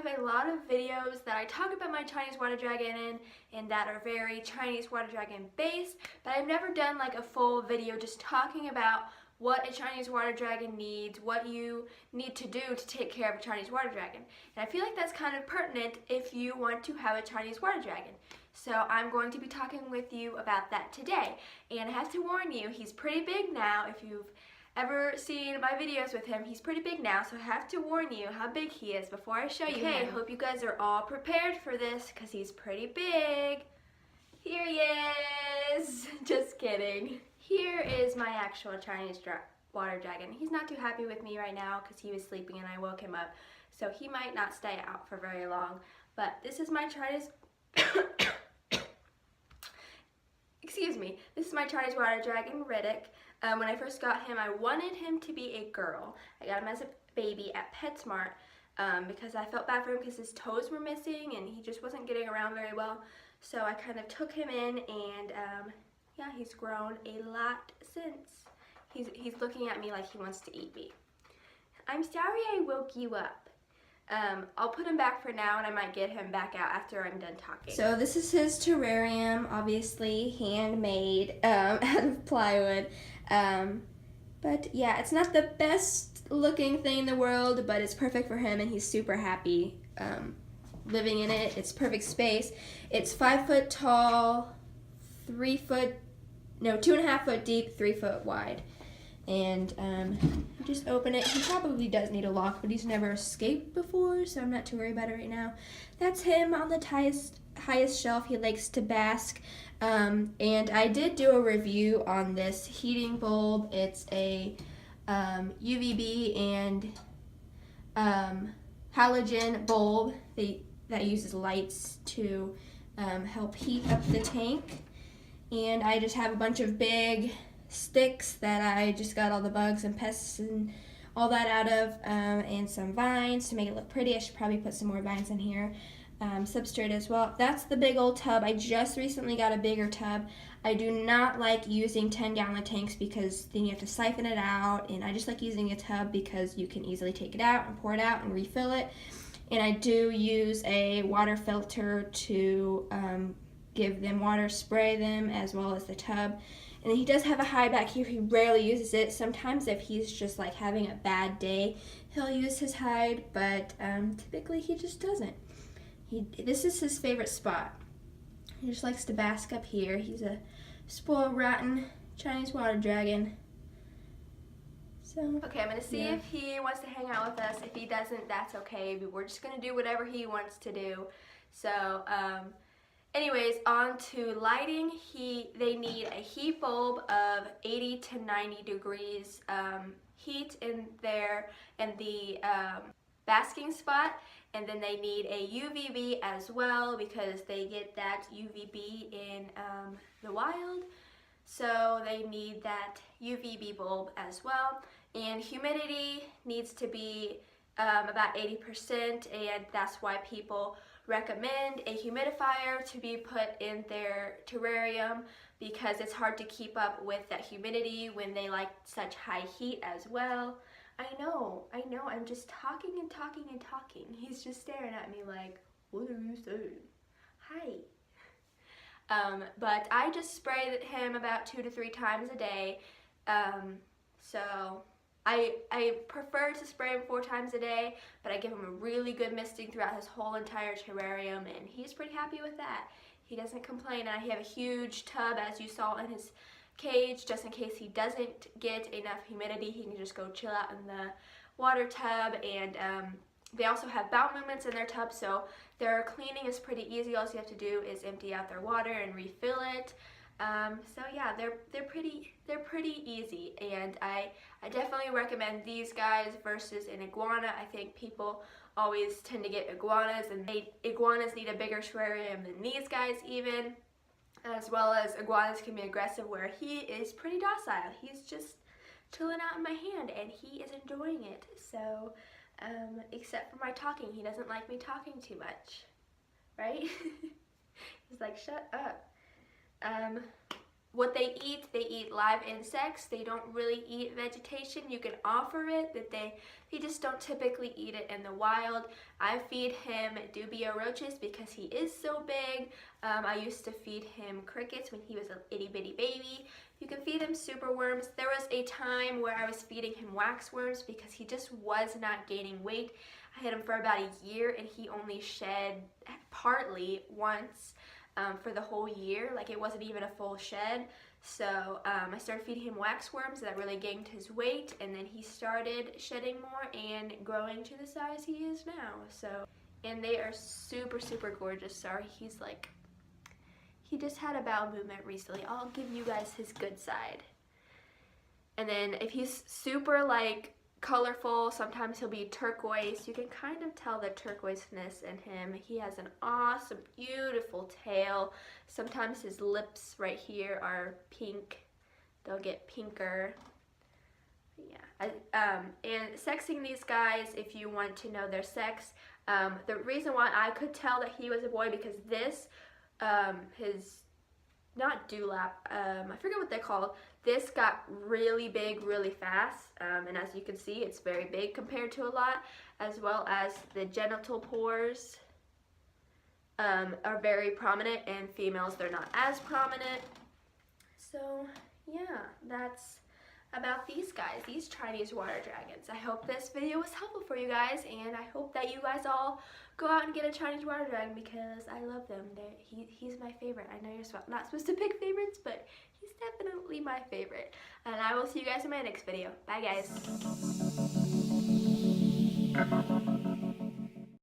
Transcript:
have a lot of videos that I talk about my Chinese water dragon in and that are very Chinese water dragon based, but I've never done like a full video just talking about what a Chinese water dragon needs, what you need to do to take care of a Chinese water dragon. And I feel like that's kind of pertinent if you want to have a Chinese water dragon. So I'm going to be talking with you about that today. And I have to warn you, he's pretty big now. If you've ever seen my videos with him, he's pretty big now, so I have to warn you how big he is before I show you him. Okay, I hope you guys are all prepared for this because he's pretty big. Here he is. Just kidding. Here is my actual Chinese water dragon. He's not too happy with me right now because he was sleeping and I woke him up, so he might not stay out for very long. But this is my Chinese excuse me, this is my Chinese water dragon, Riddick. When I first got him, I wanted him to be a girl. I got him as a baby at PetSmart because I felt bad for him because his toes were missing and he just wasn't getting around very well. So I kind of took him in and yeah, he's grown a lot since. He's looking at me like he wants to eat me. I'm sorry I woke you up. I'll put him back for now and I might get him back out after I'm done talking. So this is his terrarium, obviously handmade out of plywood. But yeah, it's not the best looking thing in the world, but it's perfect for him and he's super happy living in it. It's perfect space. It's 5 foot tall, 2.5 foot deep, 3 foot wide. And just open it. He probably does need a lock, but he's never escaped before, so I'm not too worried about it right now. That's him on the highest shelf. He likes to bask. And I did do a review on this heating bulb. It's a UVB and halogen bulb that uses lights to help heat up the tank. And I just have a bunch of big sticks that I just got all the bugs and pests and all that out of, and some vines to make it look pretty. I should probably put some more vines in here. Substrate as well. That's the big old tub. I just recently got a bigger tub. I do not like using 10-gallon tanks because then you have to siphon it out, and I just like using a tub because you can easily take it out and pour it out and refill it. And I do use a water filter to give them water, spray them, as well as the tub. And he does have a hide back here. He rarely uses it. Sometimes if he's just like having a bad day, he'll use his hide, but typically he just doesn't. This is his favorite spot. He just likes to bask up here. He's a spoiled, rotten Chinese water dragon. So, okay, I'm going to see if he wants to hang out with us. If he doesn't, that's okay. But we're just going to do whatever he wants to do. So, anyways, on to lighting. They need a heat bulb of 80 to 90 degrees heat in the basking spot, and then they need a UVB as well because they get that UVB in the wild. So they need that UVB bulb as well. And humidity needs to be about 80%, and that's why people recommend a humidifier to be put in their terrarium because it's hard to keep up with that humidity when they like such high heat as well. I know, I'm just talking and talking and talking. He's just staring at me like, what are you saying? Hi. But I just spray him about 2 to 3 times a day. So I prefer to spray him 4 times a day, but I give him a really good misting throughout his whole entire terrarium, and he's pretty happy with that. He doesn't complain, and I have a huge tub, as you saw in his cage, just in case he doesn't get enough humidity. He can just go chill out in the water tub, and they also have bowel movements in their tub, so their cleaning is pretty easy. All you have to do is empty out their water and refill it. So yeah, they're pretty easy, and I definitely recommend these guys versus an iguana. I think people always tend to get iguanas, and iguanas need a bigger terrarium than these guys even, as well as iguanas can be aggressive where he is pretty docile. He's just chilling out in my hand and he is enjoying it. So except for my talking, he doesn't like me talking too much, right? He's like, shut up. what they eat live insects. They don't really eat vegetation. You can offer it, but they just don't typically eat it in the wild. I feed him dubia roaches because he is so big. I used to feed him crickets when he was an itty bitty baby. You can feed him superworms. There was a time where I was feeding him waxworms because he just was not gaining weight. I had him for about a year and he only shed partly once for the whole year. Like, it wasn't even a full shed. So I started feeding him waxworms that really gained his weight, and then he started shedding more and growing to the size he is now. So, and they are super, super gorgeous. Sorry, he's like, he just had a bowel movement recently. I'll give you guys his good side. And then if he's super like colorful, sometimes he'll be turquoise. You can kind of tell the turquoiseness in him. He has an awesome, beautiful tail. Sometimes his lips right here are pink. They'll get pinker. Yeah. And sexing these guys, if you want to know their sex, the reason why I could tell that he was a boy, because this, his, not dewlap, I forget what they're called. This got really big really fast, and as you can see, it's very big compared to a lot, as well as the genital pores are very prominent, and females, they're not as prominent. So yeah, that's about these guys, these Chinese water dragons. I hope this video was helpful for you guys, and I hope that you guys all go out and get a Chinese water dragon because I love them. He's my favorite. I know you're not supposed to pick favorites, but he's definitely my favorite. And I will see you guys in my next video. Bye, guys.